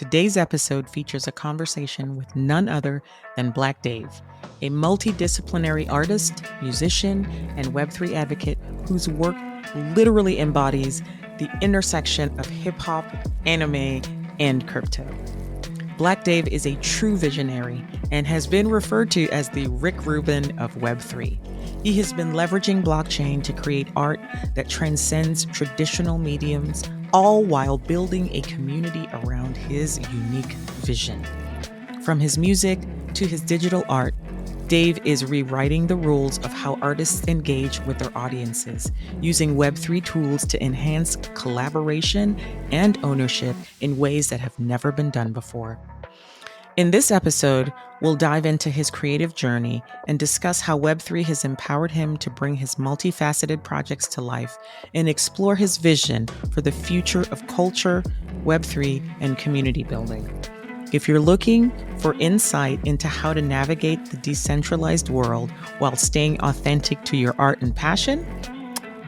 Today's episode features a conversation with none other than Black Dave, a multidisciplinary artist, musician, and Web3 advocate whose work literally embodies the intersection of hip-hop, anime, and crypto. Black Dave is a true visionary and has been referred to as the Rick Rubin of Web3. He has been leveraging blockchain to create art that transcends traditional mediums, all while building a community around his unique vision. From his music to his digital art, Dave is rewriting the rules of how artists engage with their audiences, using Web3 tools to enhance collaboration and ownership in ways that have never been done before. In this episode, we'll dive into his creative journey and discuss how Web3 has empowered him to bring his multifaceted projects to life and explore his vision for the future of culture, Web3, and community building. If you're looking for insight into how to navigate the decentralized world while staying authentic to your art and passion,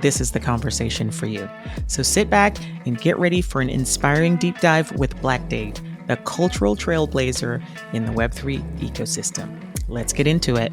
this is the conversation for you. So sit back and get ready for an inspiring deep dive with Black Dave, the cultural trailblazer in the Web3 ecosystem. Let's get into it.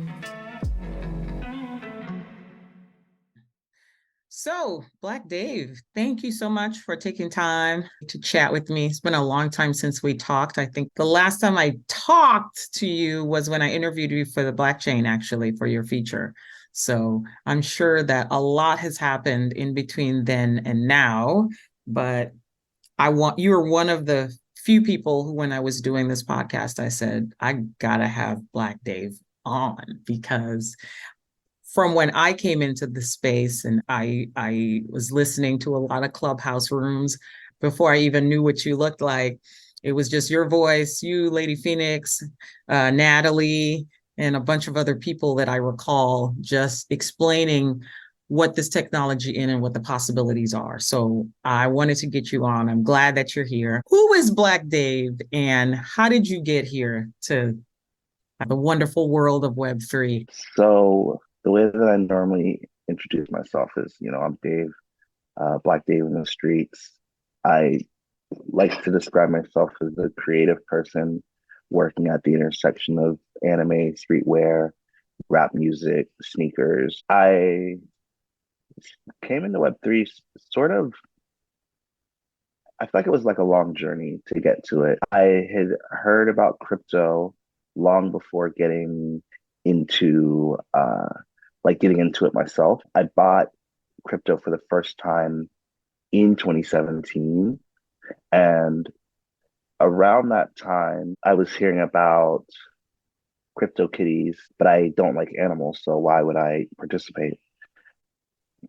So, Black Dave, thank you so much for taking time to chat with me. It's been a long time since we talked. I think the last time I talked to you was when I interviewed you for the blockchain, actually, for your feature. So I'm sure that a lot has happened in between then and now, but you were one of the few people who, when I was doing this podcast, I said, I gotta have Black Dave on, because from when I came into the space and I was listening to a lot of Clubhouse rooms before I even knew what you looked like, it was just your voice, you, Lady Phoenix, Natalie, and a bunch of other people that I recall just explaining what this technology is and what the possibilities are. So I wanted to get you on. I'm glad that you're here. Who is Black Dave and how did you get here to the wonderful world of Web3? So the way that I normally introduce myself is, I'm Dave, Black Dave in the streets. I like to describe myself as a creative person working at the intersection of anime, streetwear, rap music, sneakers. I came into Web3 sort of, I feel like it was like a long journey to get to it. I had heard about crypto long before into getting into it myself. I bought crypto for the first time in 2017. And around that time, I was hearing about crypto kitties, but I don't like animals, so why would I participate?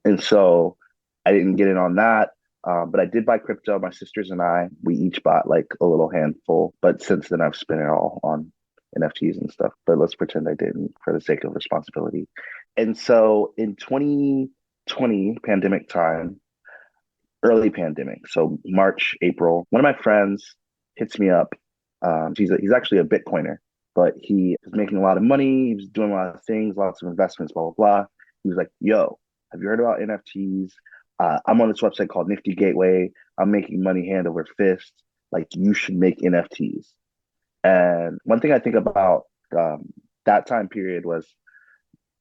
And so I didn't get in on that. But I did buy crypto. My sisters and we each bought like a little handful. But since then, I've spent it all on NFTs and stuff. But let's pretend I didn't for the sake of responsibility. And so in 2020, pandemic time, early pandemic, so March, April, one of my friends hits me up. He's actually a Bitcoiner, but he was making a lot of money. He was doing a lot of things, lots of investments, blah, blah, blah. He was like, yo, have you heard about NFTs? I'm on this website called Nifty Gateway. I'm making money hand over fist. Like, you should make NFTs. And one thing I think about that time period was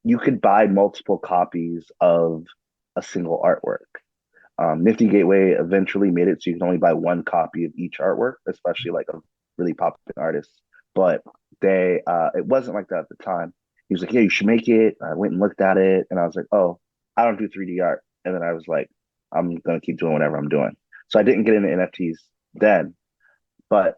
you could buy multiple copies of a single artwork. Nifty Gateway eventually made it so you can only buy one copy of each artwork, especially like a really popular artist. But it wasn't like that at the time. He was like, yeah, you should make it. I went and looked at it and I was like, oh, I don't do 3D art. And then I was like, I'm going to keep doing whatever I'm doing. So I didn't get into NFTs then. But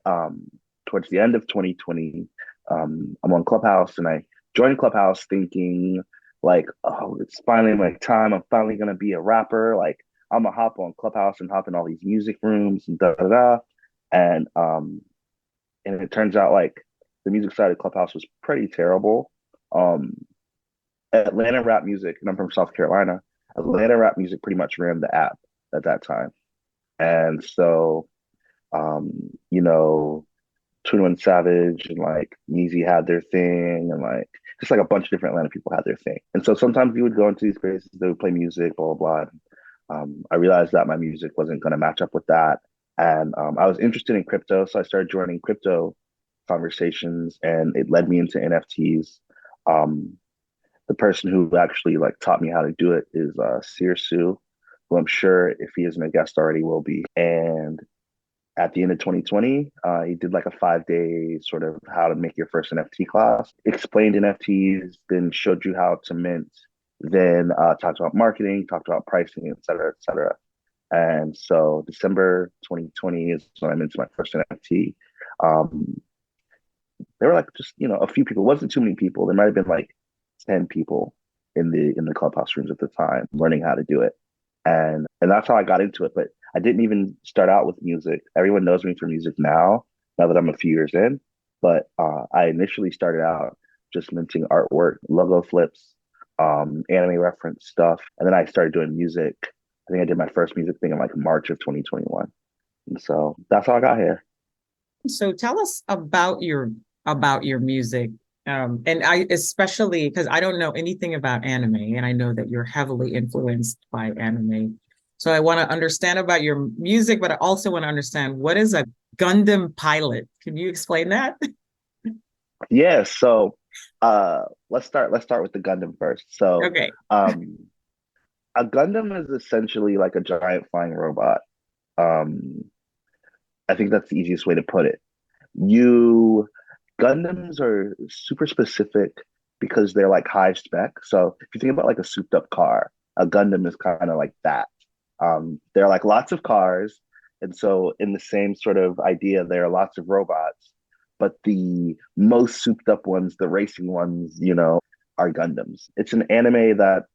towards the end of 2020, I'm on Clubhouse and I joined Clubhouse thinking like, oh, it's finally my time. I'm finally going to be a rapper. Like, I'm going to hop on Clubhouse and hop in all these music rooms and da da da. And it turns out like the music side of Clubhouse was pretty terrible. Atlanta rap music, and I'm from South Carolina, Atlanta rap music pretty much ran the app at that time. And so, you know, 21 Savage and like Yeezy had their thing, and like just like a bunch of different Atlanta people had their thing. And so sometimes you would go into these spaces, they would play music, blah, blah, blah. I realized that my music wasn't going to match up with that. And I was interested in crypto, so I started joining crypto conversations, and it led me into NFTs. Um, the person who actually like taught me how to do it is Sue, who I'm sure if he isn't a guest already will be. And at the end of 2020, he did like a 5 day sort of how to make your first NFT class, explained NFTs, then showed you how to mint, then talked about marketing, talked about pricing, et cetera, et cetera. And so December 2020 is when I minted my first NFT. Um, there were like just, a few people. It wasn't too many people. There might have been like 10 people in the clubhouse rooms at the time learning how to do it. And that's how I got into it. But I didn't even start out with music. Everyone knows me for music now that I'm a few years in. But I initially started out just minting artwork, logo flips, anime reference stuff. And then I started doing music. I think I did my first music thing in like March of 2021. And so that's how I got here. So tell us about your music. And I especially because I don't know anything about anime, and I know that you're heavily influenced by anime. So I want to understand about your music, but I also want to understand what is a Gundam pilot. Can you explain that? Yeah, so let's start with the Gundam first. So Okay. um a Gundam is essentially like a giant flying robot. Um I think that's the easiest way to put it. You Gundams are super specific because they're like high spec. So if you think about like a souped up car, a Gundam is kind of like that. There are like lots of cars, and so in the same sort of idea, there are lots of robots, but the most souped up ones, the racing ones, are Gundams. It's an anime that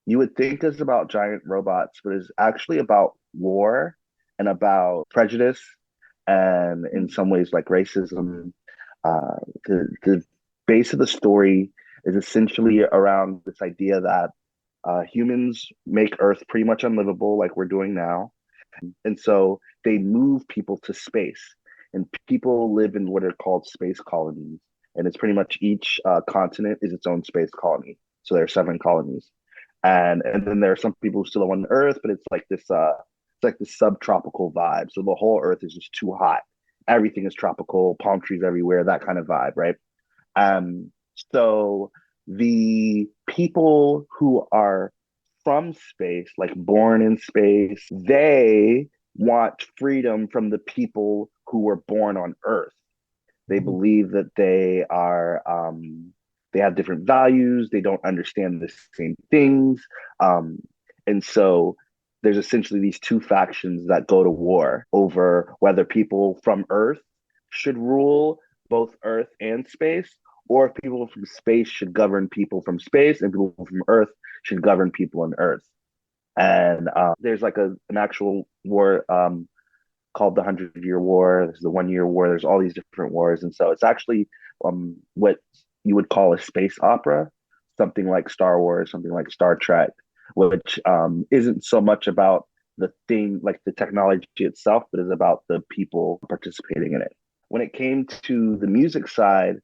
you would think is about giant robots, but is actually about war and about prejudice and in some ways like racism. The base of the story is essentially around this idea that humans make Earth pretty much unlivable, like we're doing now. And so they move people to space, and people live in what are called space colonies. And it's pretty much each continent is its own space colony. So there are 7 colonies, and then there are some people who still live on Earth, but it's like this subtropical vibe. So the whole Earth is just too hot. Everything is tropical, palm trees everywhere, that kind of vibe, right? Um, so the people who are from space, like born in space, they want freedom from the people who were born on Earth. They believe that they have different values. They don't understand the same things, and so there's essentially these two factions that go to war over whether people from Earth should rule both Earth and space, or if people from space should govern people from space, and people from Earth should govern people on Earth. And there's like an actual war called the 100 Year War. There's the 1 Year War. There's all these different wars, and so it's actually what you would call a space opera, something like Star Wars, something like Star Trek, which isn't so much about the thing like the technology itself, but is about the people participating in it. When it came to the music side,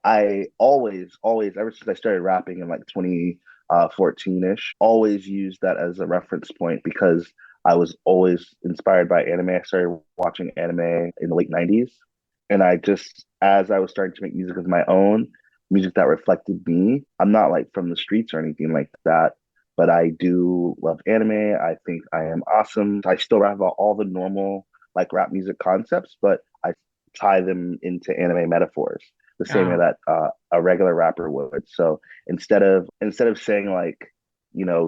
I always, ever since I started rapping in like 2014 ish, always used that as a reference point because I was always inspired by anime. I started watching anime in the late 90s. And as I was starting to make music of my own, music that reflected me, I'm not like from the streets or anything like that, but I do love anime. I think I am awesome. I still rap about all the normal like rap music concepts, but I tie them into anime metaphors the same way Oh, that a regular rapper would. So instead of saying like,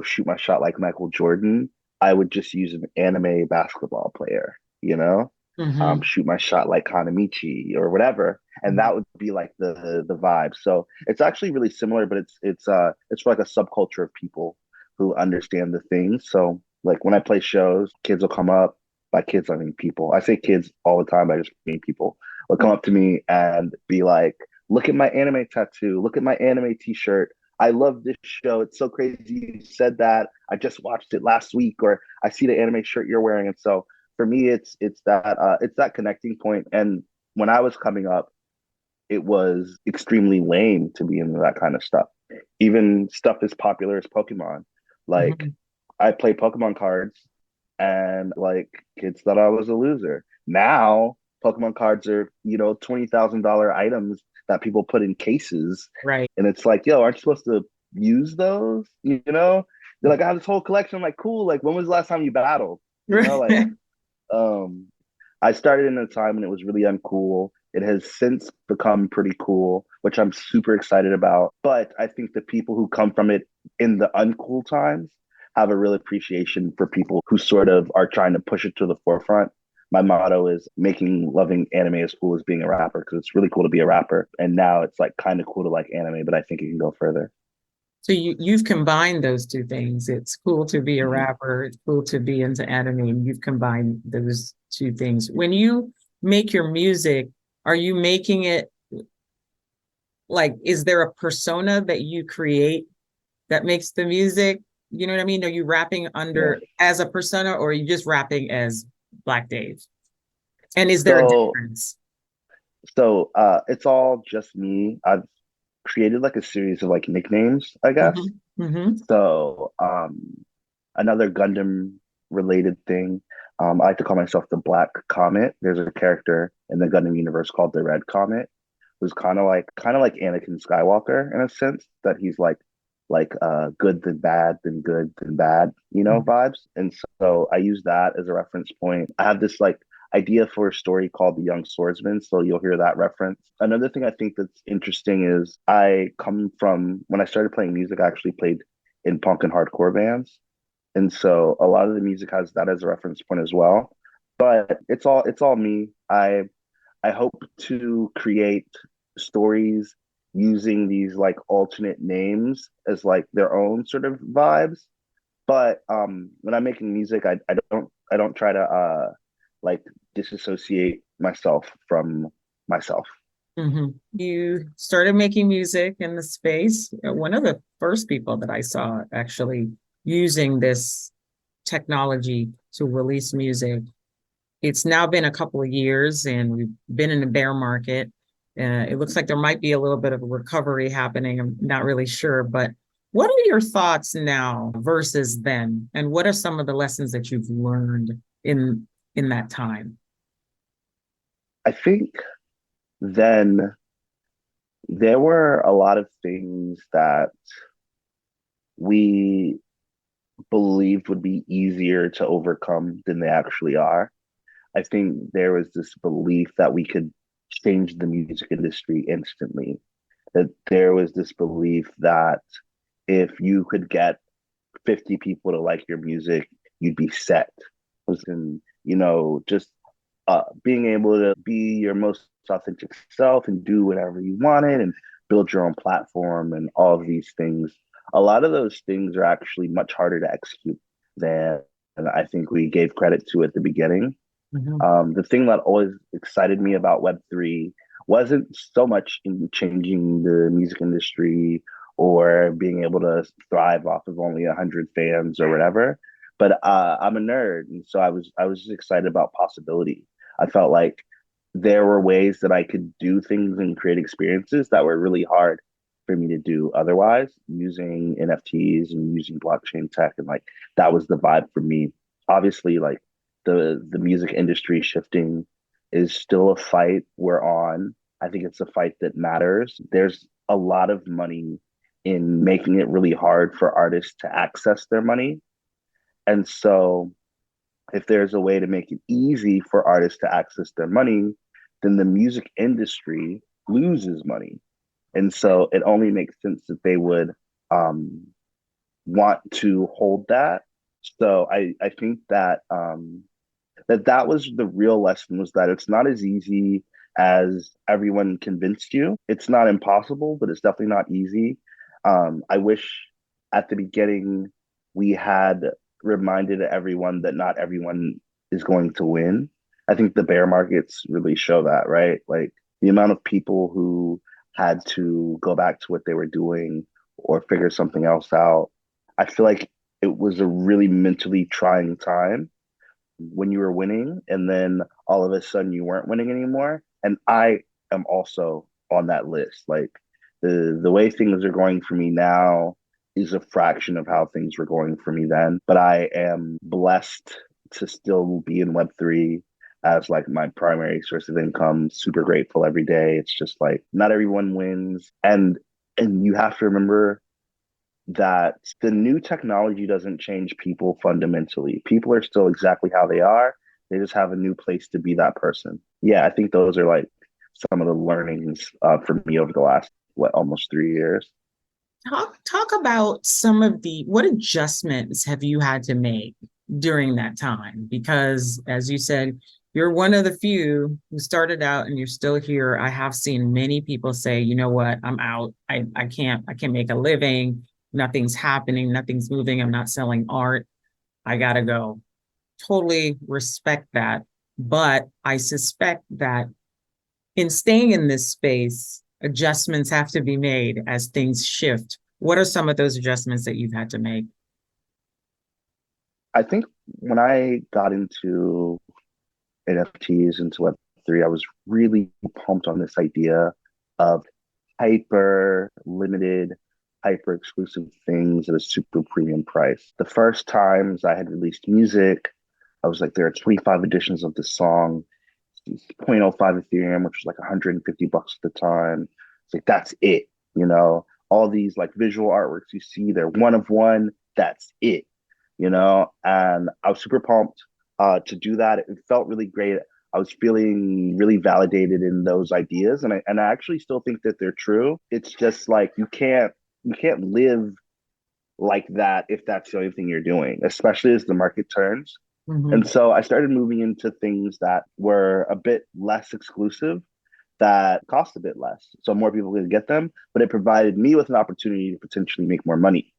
shoot my shot like Michael Jordan, I would just use an anime basketball player, hmm. shoot my shot like Hanamichi or whatever, and that would be like the vibe. So it's actually really similar, but it's for like a subculture of people who understand the things. So like when I play shows, kids will come up. By kids, I mean people. I say kids all the time. I just mean people will come up to me and be like, "Look at my anime tattoo. Look at my anime T-shirt. I love this show. It's so crazy you said that. I just watched it last week, or I see the anime shirt you're wearing." And so for me, it's that connecting point. And when I was coming up, it was extremely lame to be into that kind of stuff. Even stuff as popular as Pokemon. Like Hmm. I play Pokemon cards, and like kids thought I was a loser. Now Pokemon cards are, $20,000 items that people put in cases. Right. And it's like, yo, aren't you supposed to use those? They're like, I have this whole collection. I'm like, cool. Like, when was the last time you battled? Like, um, I started in a time when it was really uncool. It has since become pretty cool, which I'm super excited about. But I think the people who come from it in the uncool times have a real appreciation for people who sort of are trying to push it to the forefront. My motto is making loving anime as cool as being a rapper, because it's really cool to be a rapper. And now it's like kind of cool to like anime, but I think it can go further. So you've combined those two things. It's cool to be a Mhm. rapper. It's cool to be into anime, and you've combined those two things. When you make your music, are you making it like, is there a persona that you create that makes the music? You know what I mean? Are you rapping Yeah. under as a persona, or are you just rapping as Black Dave? And is there a So difference? it's all just me. I've created like a series of like nicknames, I guess. Hmm. Hmm. So another Gundam related thing. I like to call myself the Black Comet. There's a character in the Gundam universe called the Red Comet, who's kind of like Anakin Skywalker in a sense, that he's like good then bad, then good then bad, vibes. And so I use that as a reference point. I have this like idea for a story called The Young Swordsman, so you'll hear that reference. Another thing I think that's interesting is I come from, when I started playing music, I actually played in punk and hardcore bands. And so a lot of the music has that as a reference point as well. But it's all me. I hope to create stories using these like alternate names as like their own sort of vibes. But when I'm making music, I don't try to like disassociate myself from myself. Hmm. You started making music in the space. One of the first people that I saw actually using this technology to release music. It's now been a couple of years and we've been in a bear market. It looks like there might be a little bit of a recovery happening. I'm not really sure, but what are your thoughts now versus then? And what are some of the lessons that you've learned in that time? I think then there were a lot of things that we believed would be easier to overcome than they actually are. I think there was this belief that we could change the music industry instantly, that there was this belief that if you could get 50 people to like your music, you'd be set. And, just being able to be your most authentic self and do whatever you wanted and build your own platform and all of these things. A lot of those things are actually much harder to execute than I think we gave credit to at the beginning. Mhm. The thing that always excited me about Web3 wasn't so much in changing the music industry or being able to thrive off of only 100 fans or whatever. But I'm a nerd, and so I was just excited about possibility. I felt like there were ways that I could do things and create experiences that were really hard for me to do otherwise, using NFTs and using blockchain tech, and like that was the vibe for me. Obviously, like the music industry shifting is still a fight we're on. I think it's a fight that matters. There's a lot of money in making it really hard for artists to access their money. And so if there's a way to make it easy for artists to access their money, then the music industry loses money. And so it only makes sense that they would um, want to hold that. So I think that was the real lesson, was that it's not as easy as everyone convinced you. It's not impossible, but it's definitely not easy. I wish at the beginning we had reminded everyone that not everyone is going to win. I think the bear markets really show that, right? Like the amount of people who had to go back to what they were doing or figure something else out. I feel like it was a really mentally trying time when you were winning, and then all of a sudden you weren't winning anymore. And I am also on that list. Like the way things are going for me now is a fraction of how things were going for me then. But I am blessed to still be in Web3 as like my primary source of income. Super grateful every day. It's just like not everyone wins. And you have to remember that the new technology doesn't change people fundamentally. People are still exactly how they are. They just have a new place to be that person. Yeah, I think those are like some of the learnings for me over the last almost 3 years. Talk about some of the what adjustments have you had to make during that time? Because as you said, you're one of the few who started out and you're still here. I have seen many people say, you know what, I'm out. I can't make a living. Nothing's happening, nothing's moving. I'm not selling art. I gotta go. Totally respect that. But I suspect that in staying in this space, adjustments have to be made as things shift. What are some of those adjustments that you've had to make? I think when I got into NFTs, into Web3, I was really pumped on this idea of hyper limited, hyper exclusive things at a super premium price. The first times I had released music, I was like, there are 25 editions of this song. It's 0.05 Ethereum, which was like $150 at the time. It's like, that's it, you know? All these like visual artworks you see, they're one of one, that's it, you know? And I was super pumped to do that. It felt really great. I was feeling really validated in those ideas, and I actually still think that they're true. It's just like you can't live like that if that's the only thing you're doing, especially as the market turns. And Mhm. so I started moving into things that were a bit less exclusive, that cost a bit less. So more people could get them, but it provided me with an opportunity to potentially make more money.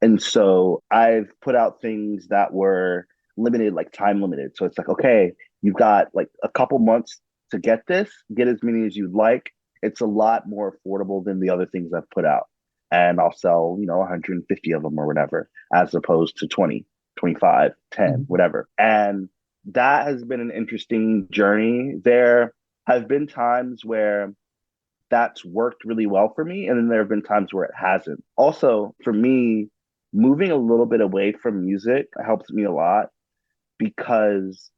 And so I've put out things that were limited, like time limited. So it's like, okay, you've got like a couple months to get this, get as many as you'd like. It's a lot more affordable than the other things I've put out. And I'll sell, 150 of them or whatever, as opposed to 20, 25, 10, Mhm. whatever. And that has been an interesting journey. There have been times where that's worked really well for me. And then there have been times where it hasn't. Also, for me, moving a little bit away from music helps me a lot because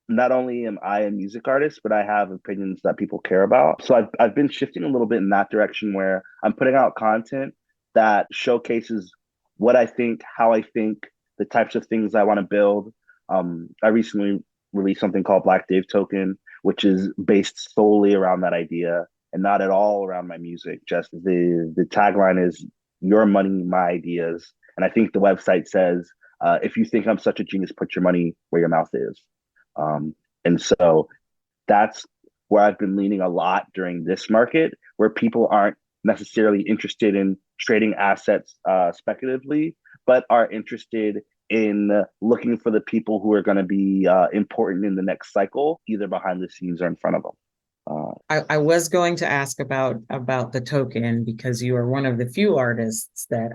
not only am I a music artist, but I have opinions that people care about. So I've been shifting a little bit in that direction where I'm putting out content that showcases what I think, how I think, the types of things I want to build. I recently released something called Black Dave Token, which is based solely around that idea and not at all around my music. Just the tagline is your money, my ideas. And I think the website says, if you think I'm such a genius, put your money where your mouth is. Um, and so that's where I've been leaning a lot during this market, where people aren't necessarily interested in trading assets speculatively, but are interested in looking for the people who are going to be important in the next cycle, either behind the scenes or in front of them. I was going to ask about the token because you are one of the few artists that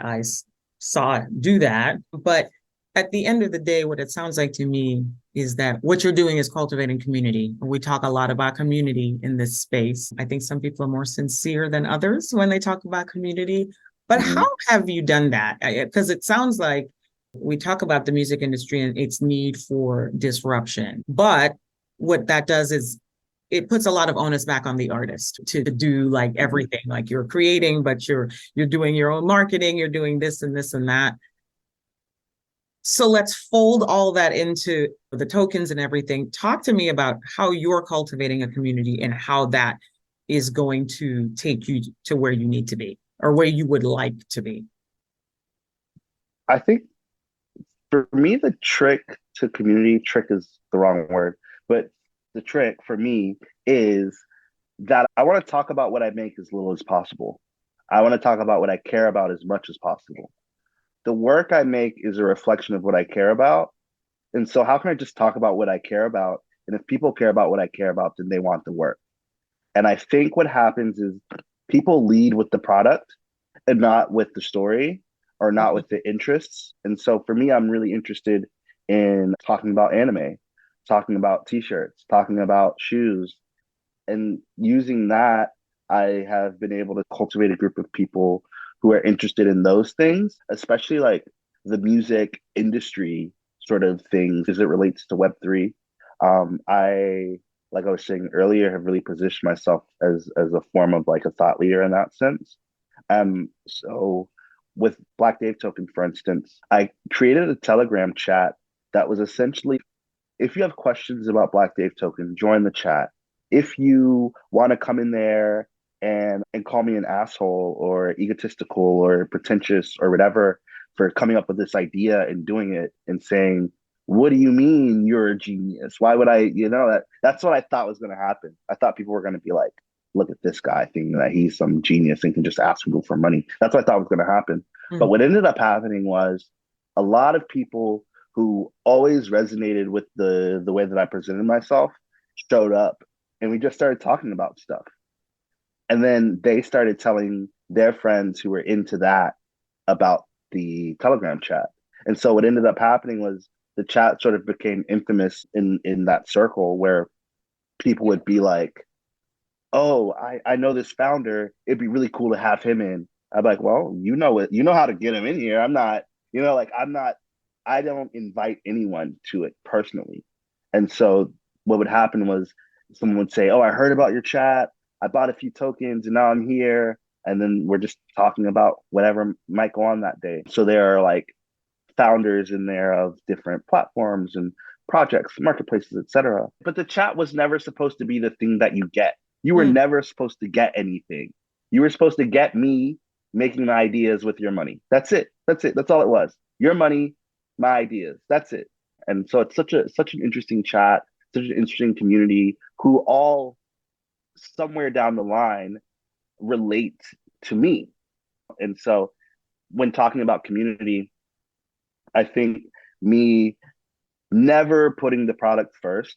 saw do that. But at the end of the day, what it sounds like to me is that what you're doing is cultivating community. We talk a lot about community in this space. I think some people are more sincere than others when they talk about community. But how Mhm. have you done that? Because it sounds like we talk about the music industry and its need for disruption. But what that does is it puts a lot of onus back on the artist to do like Mhm. everything. Like you're creating, but you're doing your own marketing, you're doing this and that. So let's fold all that into the tokens and everything. Talk to me about how you're cultivating a community and how that is going to take you to where you need to be or where you would like to be. I think for me, the trick to community, trick is the wrong word, but the trick for me is that I want to talk about what I make as little as possible. I want to talk about what I care about as much as possible. The work I make is a reflection of what I care about. And so, how can I just talk about what I care about? And if people care about what I care about, then they want the work. And I think what happens is people lead with the product and not with the story or not with the interests. And so for me, I'm really interested in talking about anime, talking about t-shirts, talking about shoes, and using that, I have been able to cultivate a group of people who are interested in those things, especially like the music industry sort of things as it relates to Web3. I, like I was saying earlier, have really positioned myself as a form of like a thought leader in that sense. So with Black Dave Token, for instance, I created a Telegram chat that was essentially, if you have questions about Black Dave Token, join the chat. If you want to come in there and call me an asshole or egotistical or pretentious or whatever for coming up with this idea and doing it and saying, what do you mean you're a genius? Why would I, that's what I thought was going to happen. I thought people were going to be like, look at this guy thinking that he's some genius and can just ask people for money. That's what I thought was going to happen. But what ended up happening was a lot of people who always resonated with the way that I presented myself showed up, and we just started talking about stuff. And then they started telling their friends who were into that about the Telegram chat. And so what ended up happening was the chat sort of became infamous in that circle where people would be like, oh, I know this founder. It'd be really cool to have him in. I'm like, well, you know it. You know how to get him in here. I'm not, I don't invite anyone to it personally. And so what would happen was someone would say, oh, I heard about your chat. I bought a few tokens and now I'm here. And then we're just talking about whatever might go on that day. So there are like founders in there of different platforms and projects, marketplaces, etc. But the chat was never supposed to be the thing that you get. You were never supposed to get anything. You were supposed to get me making my ideas with your money. That's it. That's it. That's all it was. Your money, my ideas. That's it. And so it's such an interesting chat, such an interesting community who all somewhere down the line relate to me. And so when talking about community, I think me never putting the product first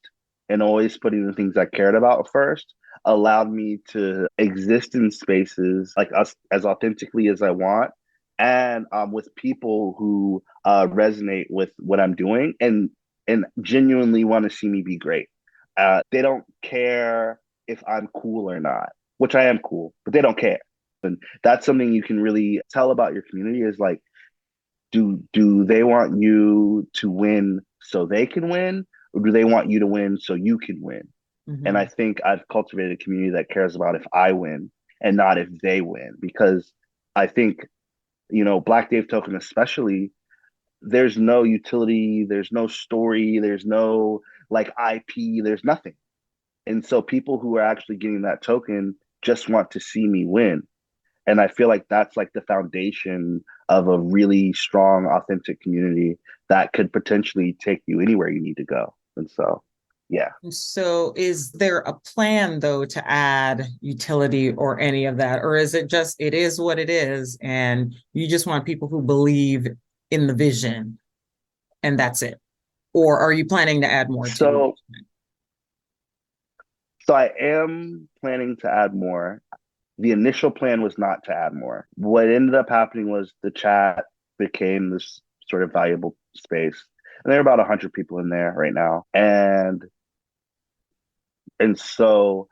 and always putting the things I cared about first allowed me to exist in spaces like us as authentically as I want, and with people who resonate with what I'm doing and genuinely want to see me be great. They don't care if I'm cool or not, which I am cool, but they don't care. And that's something you can really tell about your community is like, do they want you to win so they can win, or do they want you to win so you can win? And I think I've cultivated a community that cares about if I win and not if they win, because I think, Black Dave Token especially, there's no utility, there's no story, there's no like IP, there's nothing. And so people who are actually getting that token just want to see me win. And I feel like that's like the foundation of a really strong, authentic community that could potentially take you anywhere you need to go. And so, yeah. So is there a plan though to add utility or any of that? Or is it just, it is what it is, and you just want people who believe in the vision and that's it? Or are you planning to add more to it? So I am planning to add more. The initial plan was not to add more. What ended up happening was the chat became this sort of valuable space. And there are about 100 people in there right now. And so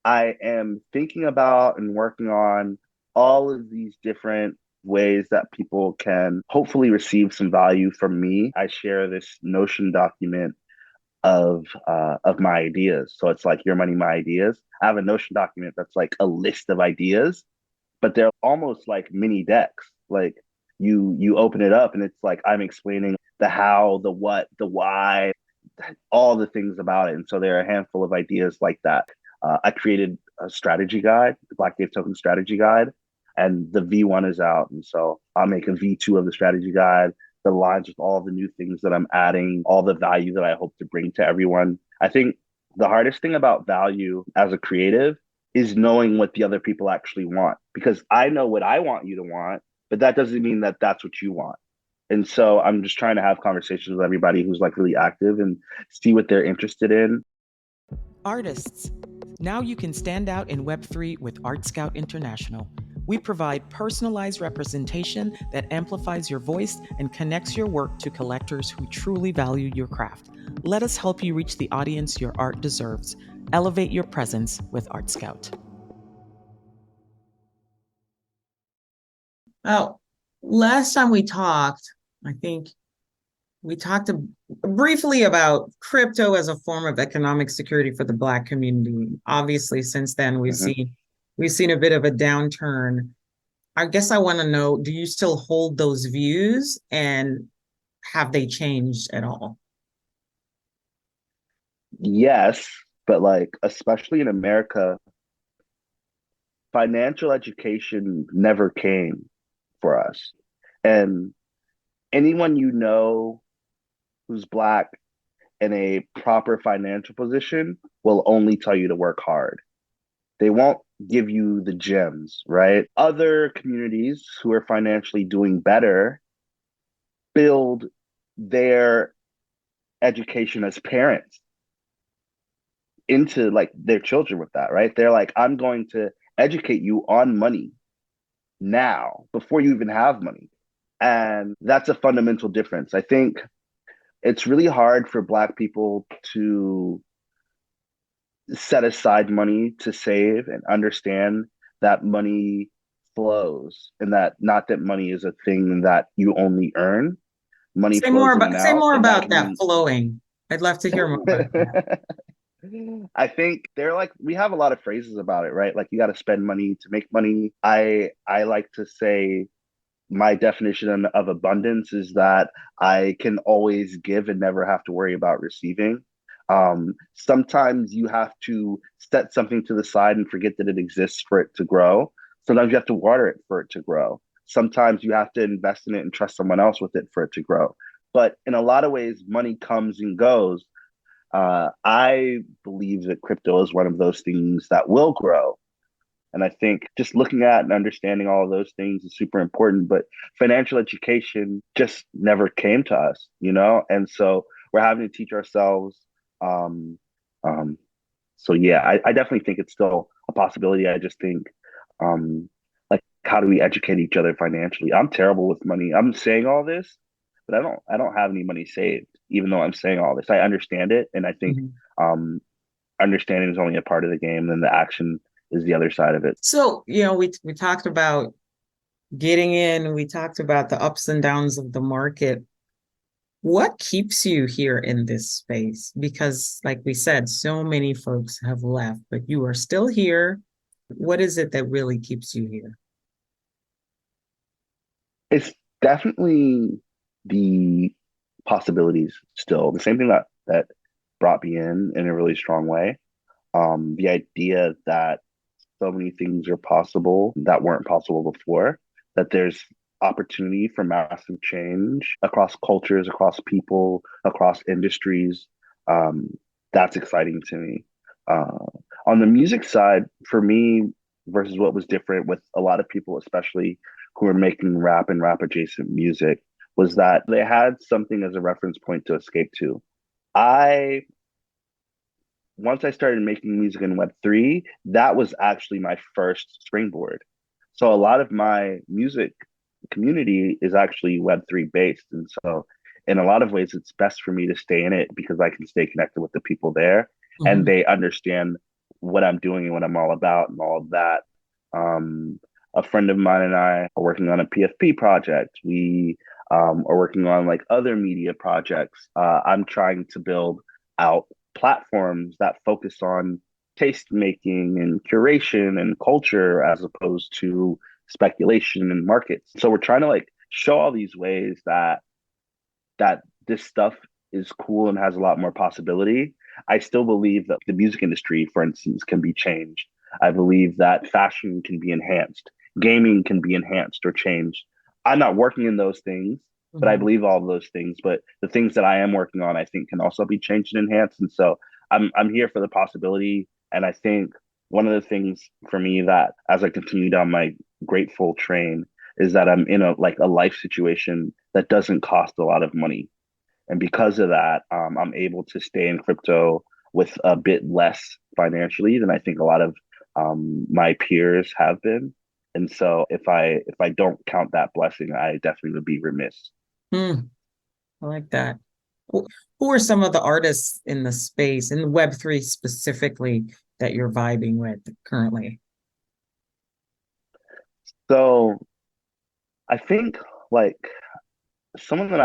I am thinking about and working on all of these different ways that people can hopefully receive some value from me. I share this Notion document of my ideas. So it's like your money, my ideas. I have a Notion document that's like a list of ideas, but they're almost like mini decks. Like you open it up and it's like I'm explaining the how, the what, the why, all the things about it. And so there are a handful of ideas like that. I created a strategy guide, the Black Dave Token strategy guide, and the V1 is out. And so I'll make a V2 of the strategy guide that aligns with all the new things that I'm adding, all the value that I hope to bring to everyone. I think the hardest thing about value as a creative is knowing what the other people actually want, because I know what I want you to want, but that doesn't mean that that's what you want. And so I'm just trying to have conversations with everybody who's like really active and see what they're interested in. Artists. Now you can stand out in Web3 with Art Scout International. We provide personalized representation that amplifies your voice and connects your work to collectors who truly value your craft. Let us help you reach the audience your art deserves. Elevate your presence with Art Scout. Well, last time we talked, I think We talked briefly about crypto as a form of economic security for the Black community. Obviously, since then Mhm. we've seen a bit of a downturn. I guess I want to know, do you still hold those views, and have they changed at all? Yes, but like, especially in America, financial education never came for us. And anyone you know who's Black in a proper financial position will only tell you to work hard. They won't give you the gems, right? Other communities who are financially doing better build their education as parents into like their children with that, right? They're like, I'm going to educate you on money now before you even have money. And that's a fundamental difference. I think it's really hard for Black people to set aside money to save and understand that money flows, and that not that money is a thing that you only earn. Money flows in and Say out, more and that about can that mean flowing. I'd love to hear more about that. I think they're like, we have a lot of phrases about it, right? Like, you got to spend money to make money. I like to say my definition of abundance is that I can always give and never have to worry about receiving. Sometimes you have to set something to the side and forget that it exists for it to grow. Sometimes you have to water it for it to grow. Sometimes you have to invest in it and trust someone else with it for it to grow. But in a lot of ways, money comes and goes. I believe that crypto is one of those things that will grow. And I think just looking at and understanding all of those things is super important. But financial education just never came to us, you know? And so we're having to teach ourselves. Um, um, so yeah, I definitely think it's still a possibility. I just think, like, how do we educate each other financially? I'm terrible with money. I'm saying all this, but I don't have any money saved, even though I'm saying all this. I understand it, and I think Mhm. um, understanding is only a part of the game, and the action is the other side of it. So, we talked about getting in, we talked about the ups and downs of the market. What keeps you here in this space? Because, like we said, so many folks have left, but you are still here. What is it that really keeps you here? It's definitely the possibilities still. The same thing that brought me in a really strong way. The idea that so many things are possible that weren't possible before, that there's opportunity for massive change across cultures, across people, across industries. Um, that's exciting to me. Uh, on the music side, for me, versus what was different with a lot of people, especially who are making rap and rap adjacent music, was that they had something as a reference point to escape to. I Once I started making music in Web3, that was actually my first springboard. So a lot of my music community is actually Web3 based. And so in a lot of ways, it's best for me to stay in it because I can stay connected with the people there and Mhm. they understand what I'm doing and what I'm all about and all of that. Um, a friend of mine and I are working on a PFP project. We are working on like other media projects. I'm trying to build out platforms that focus on taste making and curation and culture as opposed to speculation and markets. So we're trying to like show all these ways that this stuff is cool and has a lot more possibility. I still believe that the music industry, for instance, can be changed. I believe that fashion can be enhanced, gaming can be enhanced or changed. I'm not working in those things, but I Mhm. believe all of those things. But the things that I am working on, I think, can also be changed and enhanced. And so I'm here for the possibility. And I think one of the things for me that as I continue down my grateful train is that I'm in a life situation that doesn't cost a lot of money. And because of that, I'm able to stay in crypto with a bit less financially than I think a lot of my peers have been. And so if I don't count that blessing, I definitely would be remiss. Hmm, I like that. Who who are some of the artists in the space, in Web3 specifically, that you're vibing with currently? So I think like someone that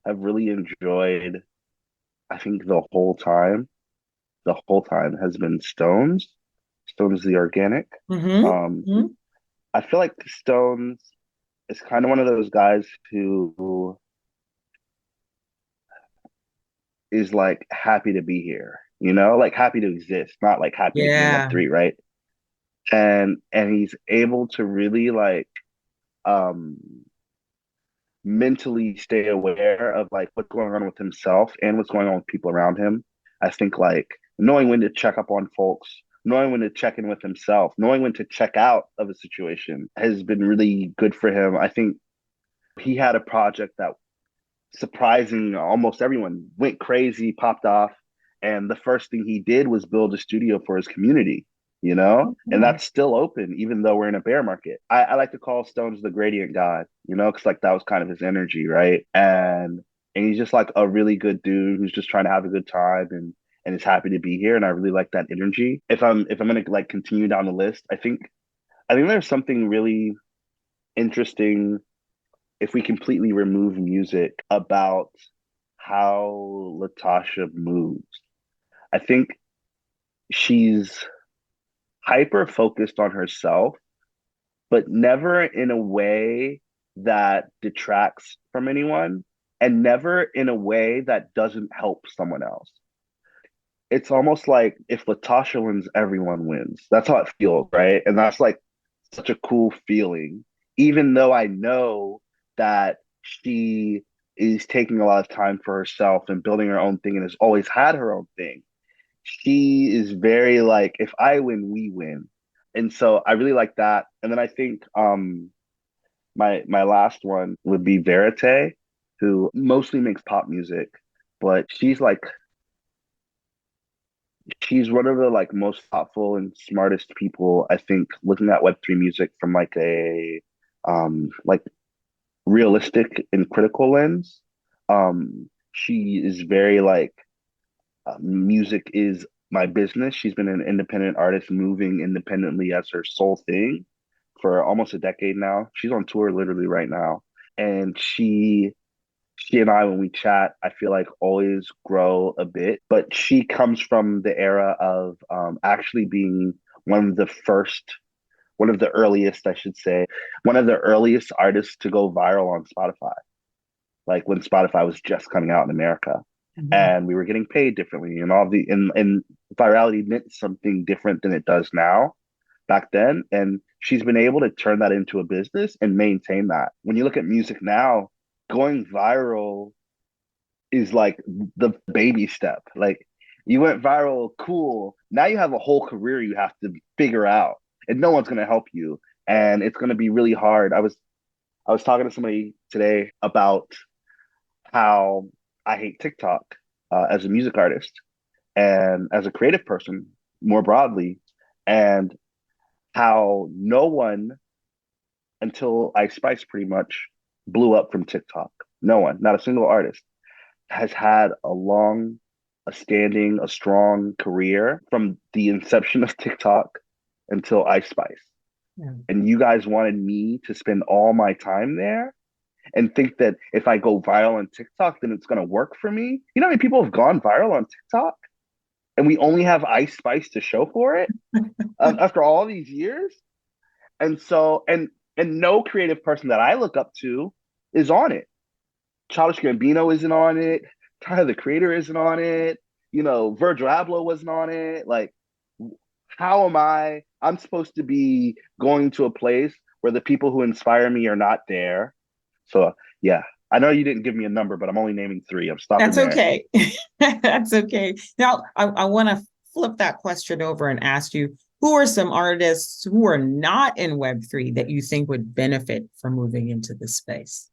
have really enjoyed, I think the whole time has been Stones. Stones the organic. Mm-hmm. Um, Mm-hmm. I feel like Stones is kind of one of those guys who is like happy to be here, like happy to exist, not like happy to be in Yeah. Web3, right? And he's able to really like um mentally stay aware of like what's going on with himself and what's going on with people around him. I think like knowing when to check up on folks, knowing when to check in with himself, knowing when to check out of a situation has been really good for him. I think he had a project that surprising almost everyone, went crazy, popped off, and the first thing he did was build a studio for his community, and Mhm. that's still open even though we're in a bear market. I like to call Stones the gradient god, because like that was kind of his energy, right? And he's just like a really good dude who's just trying to have a good time and is happy to be here, and I really like that energy. If I'm gonna like continue down the list, I think there's something really interesting if we completely remove music about how Latasha moves. I think she's hyper focused on herself, but never in a way that detracts from anyone and never in a way that doesn't help someone else. It's almost like if Latasha wins, everyone wins. That's how it feels, right? And that's like such a cool feeling, even though I know that she is taking a lot of time for herself and building her own thing and has always had her own thing. She is very like, if I win, we win. And so I really like that. And then I think my last one would be Verite, who mostly makes pop music, but she's one of the like most thoughtful and smartest people I think looking at Web3 music from like a like realistic and critical lens. She is very like music is my business. She's been an independent artist moving independently as her sole thing for almost a decade now. She's on tour literally right now. And she and I, when we chat, I feel like always grow a bit. But she comes from the era of actually being one of the first, one of the earliest, I should say, one of the earliest artists to go viral on Spotify, like when Spotify was just coming out in America. Mhm. And we were getting paid differently, and and virality meant something different than it does now back then. And she's been able to turn that into a business and maintain that. When you look at music now, going viral is like the baby step. Like you went viral, cool. Now you have a whole career you have to figure out, and no one's gonna help you. And it's gonna be really hard. I was talking to somebody today about how I hate TikTok as a music artist and as a creative person more broadly, and how no one until Ice Spice pretty much blew up from TikTok. No one, not a single artist, has had a standing, a strong career from the inception of TikTok until Ice Spice. Yeah. And you guys wanted me to spend all my time there and think that if I go viral on TikTok, then it's going to work for me. You know how many people have gone viral on TikTok and we only have Ice Spice to show for it after all these years? And so, and no creative person that I look up to is on it. Childish Gambino isn't on it. Tyler the Creator isn't on it. Virgil Abloh wasn't on it. Like, how am I? I'm supposed to be going to a place where the people who inspire me are not there. So yeah, I know you didn't give me a number, but I'm only naming three. I'm stopping That's there. okay. That's okay. Now, I want to flip that question over and ask you, who are some artists who are not in Web3 that you think would benefit from moving into this space?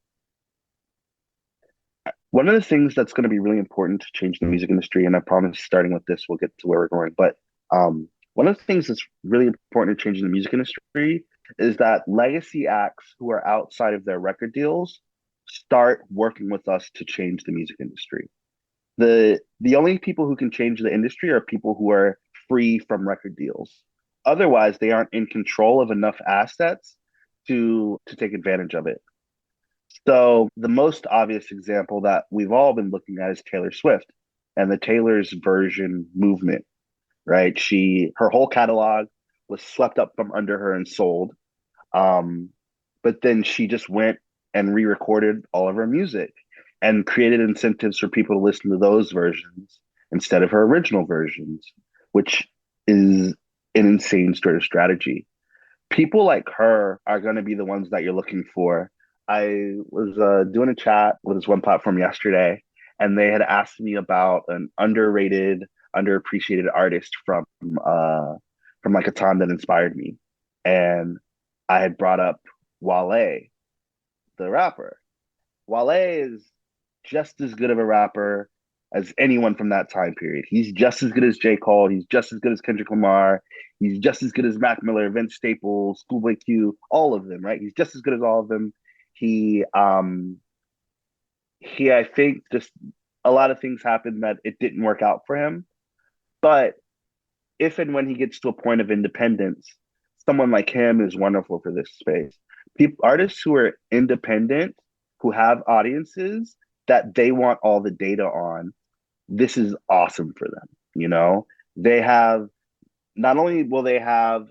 One of the things that's going to be really important to change the music industry, and I promise starting with this, we'll get to where we're going. But one of the things that's really important to change in the music industry is that legacy acts who are outside of their record deals start working with us to change the music industry. The only people who can change the industry are people who are free from record deals. Otherwise, they aren't in control of enough assets to take advantage of it. So the most obvious example that we've all been looking at is Taylor Swift and the Taylor's version movement, right? Her whole catalog was swept up from under her and sold. Um, but then she just went and re-recorded all of her music and created incentives for people to listen to those versions instead of her original versions, which is an insane sort of strategy. People like her are going to be the ones that you're looking for. I was doing a chat with this one platform yesterday, and they had asked me about an underrated, underappreciated artist from like a time that inspired me, and I had brought up Wale, the rapper. Wale is just as good of a rapper as anyone from that time period. He's just as good as J. Cole. He's just as good as Kendrick Lamar. He's just as good as Mac Miller, Vince Staples, Schoolboy Q, all of them, right? He's just as good as all of them. He I think just a lot of things happened that it didn't work out for him. But if and when he gets to a point of independence, someone like him is wonderful for this space. Artists who are independent, who have audiences that they want all the data on, this is awesome for them. You know, they have not only will they have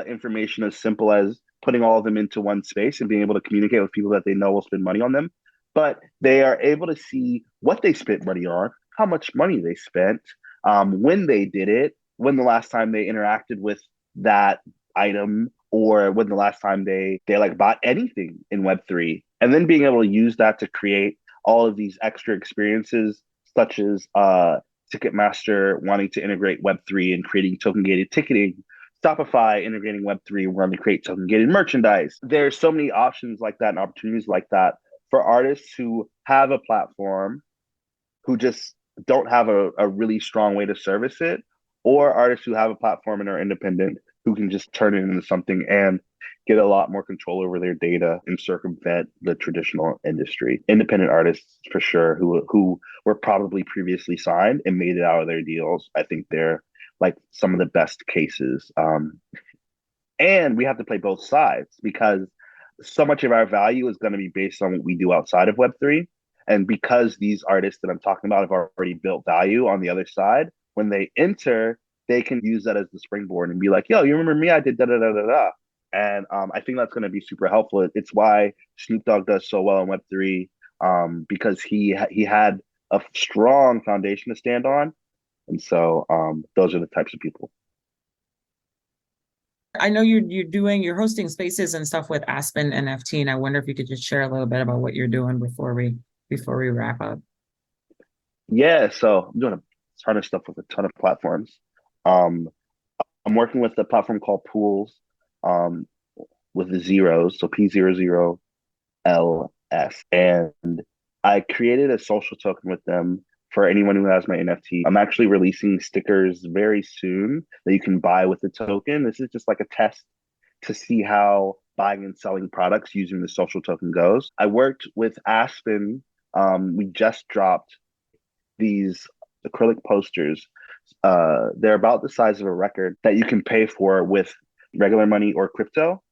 information as simple as putting all of them into one space and being able to communicate with people that they know will spend money on them, but they are able to see what they spent money on, how much money they spent, when they did it, when the last time they interacted with that item, or when the last time they like bought anything in Web3, and then being able to use that to create all of these extra experiences, such as Ticketmaster wanting to integrate Web3 and creating token gated ticketing, Shopify integrating Web3 wanting to create token gated merchandise. There's so many options like that and opportunities like that for artists who have a platform, who just don't have a really strong way to service it, or artists who have a platform and are independent, who can just turn it into something and get a lot more control over their data and circumvent the traditional industry. Independent artists, for sure, who were probably previously signed and made it out of their deals. I think they're like some of the best cases. And we have to play both sides, because so much of our value is going to be based on what we do outside of Web3. And because these artists that I'm talking about have already built value on the other side, when they enter, they can use that as the springboard and be like, yo, you remember me? I did da da da da da. And I think that's going to be super helpful. It's why Snoop Dogg does so well in Web3, because he had a strong foundation to stand on. And so those are the types of people. I know you're hosting spaces and stuff with Aspen NFT, and I wonder if you could just share a little bit about what you're doing before we wrap up. Yeah, so I'm doing a ton of stuff with a ton of platforms. Um, I'm working with a platform called Pools, um, with the zeros, so P00LS. And I created a social token with them for anyone who has my NFT. I'm actually releasing stickers very soon that you can buy with the token. This is just like a test to see how buying and selling products using the social token goes. I worked with Aspen. We just dropped these acrylic posters. They're about the size of a record that you can pay for with regular money or crypto,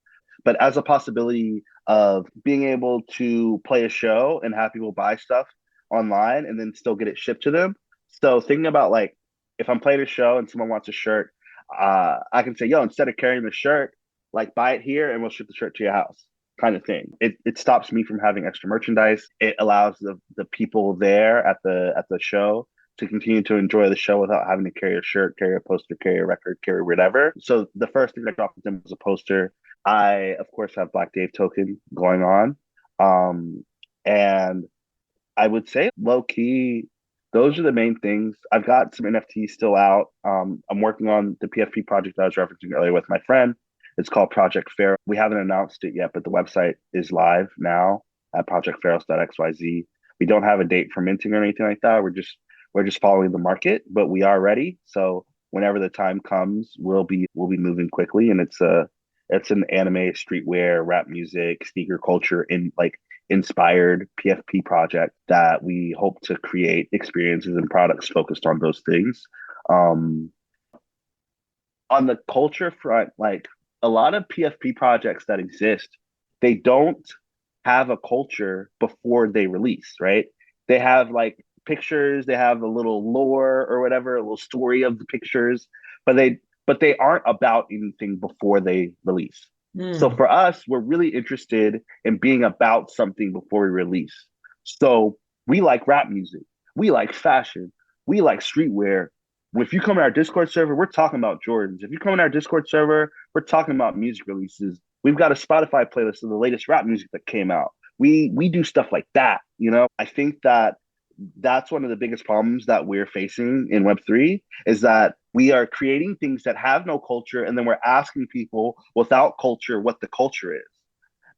but as a possibility of being able to play a show and have people buy stuff online and then still get it shipped to them. So thinking about like, if I'm playing a show and someone wants a shirt, I can say, yo, instead of carrying the shirt, like buy it here and we'll ship the shirt to your house, kind of thing. It stops me from having extra merchandise. It allows the people there at the show to continue to enjoy the show without having to carry a shirt, carry a poster, carry a record, carry whatever. So the first thing I dropped with them was a poster. I, of course, have Black Dave token going on. And I would say low key, those are the main things. I've got some NFTs still out. I'm working on the PFP project that I was referencing earlier with my friend. It's called Project Pharaoh. We haven't announced it yet, but the website is live now at projectpharos.xyz. We don't have a date for minting or anything like that. We're just following the market, but we are ready. So whenever the time comes, we'll be moving quickly. And it's an anime, streetwear, rap music, sneaker culture in like inspired PFP project that we hope to create experiences and products focused on those things. On the culture front, like a lot of PFP projects that exist, they don't have a culture before they release, right? They have like pictures, they have a little lore or whatever, a little story of the pictures, but they aren't about anything before they release. So Mm. for us, we're really interested in being about something before we release. So we like rap music, we like fashion, we like streetwear. If you come in our Discord server, we're talking about Jordans. If you come in our Discord server, we're talking about music releases. We've got a Spotify playlist of the latest rap music that came out. We do stuff like that, you know? I think that that's one of the biggest problems that we're facing in Web3 is that we are creating things that have no culture, and then we're asking people without culture what the culture is.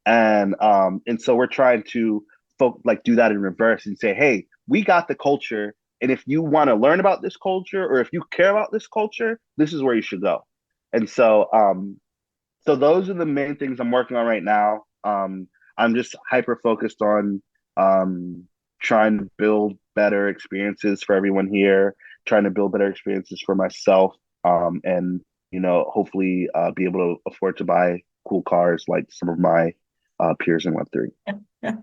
And so we're trying to like do that in reverse and say, hey, we got the culture, and if you want to learn about this culture or if you care about this culture, this is where you should go. And so those are the main things I'm working on right now. I'm just hyper focused on um, trying to build better experiences for everyone here, trying to build better experiences for myself, and hopefully be able to afford to buy cool cars like some of my peers in Web3.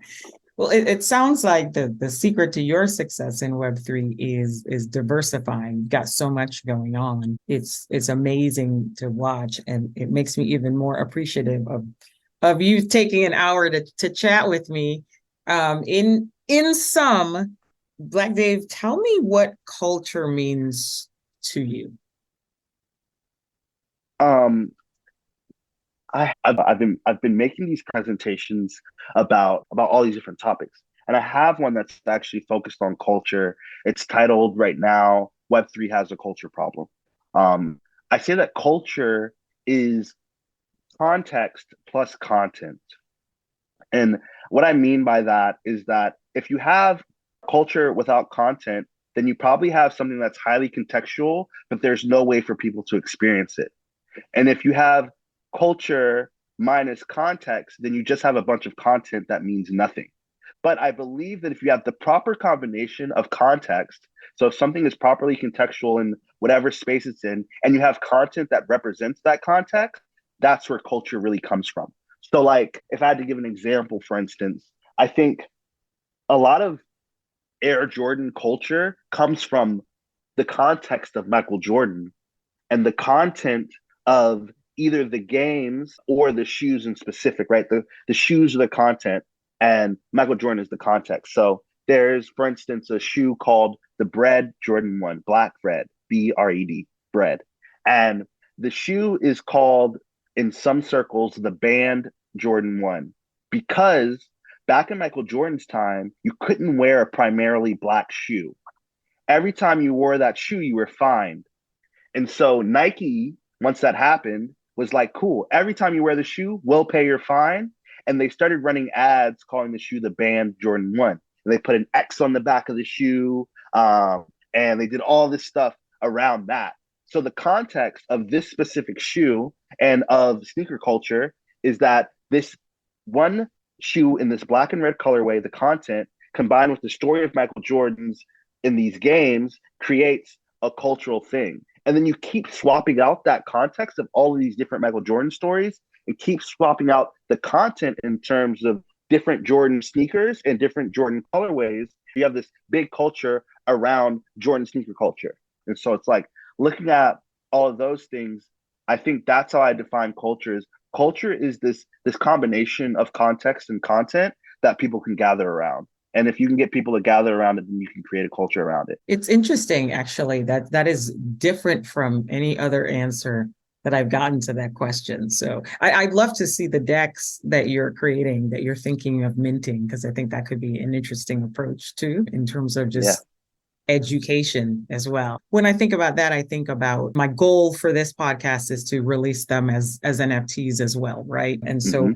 Well, it sounds like the secret to your success in Web3 is diversifying. You've got so much going on. It's amazing to watch, and it makes me even more appreciative of you taking an hour to chat with me. In sum, Black Dave, tell me what culture means to you. Um, I've been making these presentations about all these different topics, and I have one that's actually focused on culture. It's titled right now "Web3 has a culture problem." I say that culture is context plus content, and what I mean by that is that if you have culture without content, then you probably have something that's highly contextual, but there's no way for people to experience it. And if you have culture minus context, then you just have a bunch of content that means nothing. But I believe that if you have the proper combination of context, so if something is properly contextual in whatever space it's in, and you have content that represents that context, that's where culture really comes from. So, like, if I had to give an example, for instance, I think a lot of Air Jordan culture comes from the context of Michael Jordan and the content of either the games or the shoes in specific, right? The shoes are the content and Michael Jordan is the context. So there's, for instance, a shoe called the Bread Jordan 1, Black Bread, BRED, bread. And the shoe is called in some circles the band Jordan 1 because back in Michael Jordan's time, you couldn't wear a primarily black shoe. Every time you wore that shoe, you were fined. And so Nike, once that happened, was like, cool, every time you wear the shoe, we'll pay your fine. And they started running ads calling the shoe the band Jordan 1. And they put an X on the back of the shoe. And they did all this stuff around that. So the context of this specific shoe and of sneaker culture is that this one shoe in this black and red colorway, the content combined with the story of Michael Jordan's in these games creates a cultural thing. And then you keep swapping out that context of all of these different Michael Jordan stories and keep swapping out the content in terms of different Jordan sneakers and different Jordan colorways. You have this big culture around Jordan sneaker culture. And so it's like looking at all of those things, I think that's how I define culture is culture is this combination of context and content that people can gather around. And if you can get people to gather around it, then you can create a culture around it. It's interesting, actually, that is different from any other answer that I've gotten to that question. So I'd love to see the decks that you're creating, that you're thinking of minting, because I think that could be an interesting approach too, in terms of just education as well. When I think about that, I think about my goal for this podcast is to release them as NFTs as well, right? And so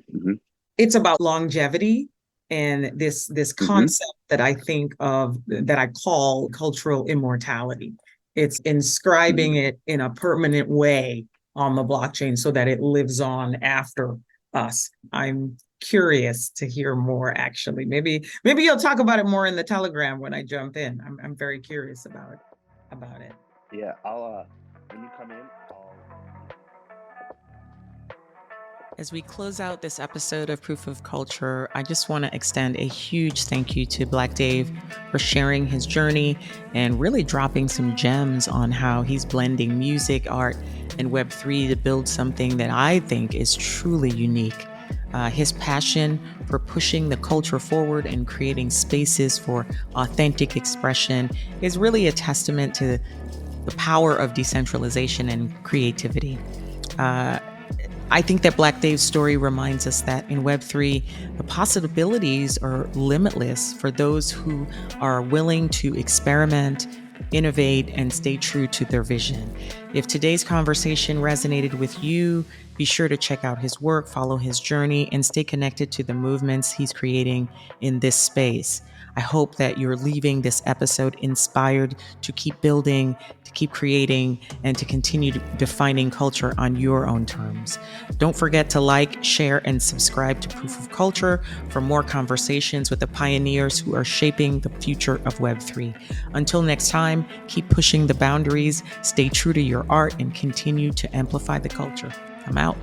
it's about longevity and this concept that I think of that I call cultural immortality. It's inscribing it in a permanent way on the blockchain so that it lives on after us. I'm curious to hear more, actually. Maybe you'll talk about it more in the Telegram when I jump in. I'm very curious about it. Yeah, I'll when you come in, I'll As we close out this episode of Proof of Culture, I just want to extend a huge thank you to Black Dave for sharing his journey and really dropping some gems on how he's blending music, art, and Web3 to build something that I think is truly unique. His passion for pushing the culture forward and creating spaces for authentic expression is really a testament to the power of decentralization and creativity. I think that Black Dave's story reminds us that in Web3, the possibilities are limitless for those who are willing to experiment, innovate, and stay true to their vision. If today's conversation resonated with you, be sure to check out his work, follow his journey, and stay connected to the movements he's creating in this space. I hope that you're leaving this episode inspired to keep building, to keep creating, and to continue defining culture on your own terms. Don't forget to like, share, and subscribe to Proof of Culture for more conversations with the pioneers who are shaping the future of Web3. Until next time, keep pushing the boundaries, stay true to your art, and continue to amplify the culture. I'm out.